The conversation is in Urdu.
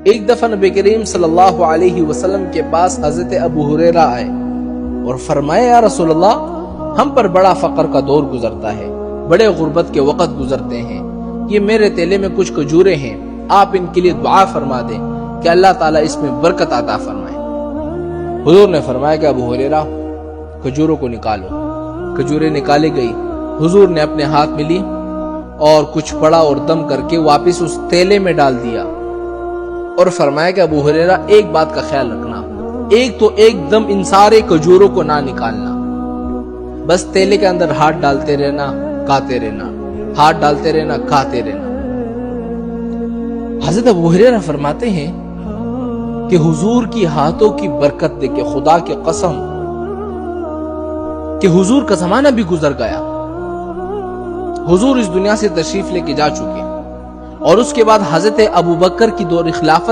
ایک دفعہ نبی کریم صلی اللہ علیہ وسلم کے پاس حضرت ابو ہریرہ آئے اور فرمایا یا رسول اللہ ہم پر بڑا فقر کا دور گزرتا ہے، بڑے غربت کے وقت گزرتے ہیں، یہ میرے تیلے میں کچھ کھجوریں ہیں، آپ ان کے لیے دعا فرما دیں کہ اللہ تعالیٰ اس میں برکت عطا فرمائے۔ حضور نے فرمایا کہ ابو ہریرہ کھجوروں کو نکالو۔ کھجوریں نکالی گئی، حضور نے اپنے ہاتھ میں لی اور کچھ پڑا اور دم کر کے واپس اس تیلے میں ڈال دیا اور فرمایا کہ ابو ہریرہ ایک بات کا خیال رکھنا، ایک دم ان سارے کھجوروں کو نہ نکالنا، بس تیلے کے اندر ہاتھ ڈالتے رہنا، کھاتے رہنا، ہاتھ ڈالتے رہنا، کھاتے رہنا۔ حضرت ابو ہریرہ فرماتے ہیں کہ حضور کی ہاتھوں کی برکت دیکھ کے خدا کی قسم کہ حضور کا زمانہ بھی گزر گیا، حضور اس دنیا سے تشریف لے کے جا چکے اور اس کے بعد حضرت ابو بکر کی دور خلافت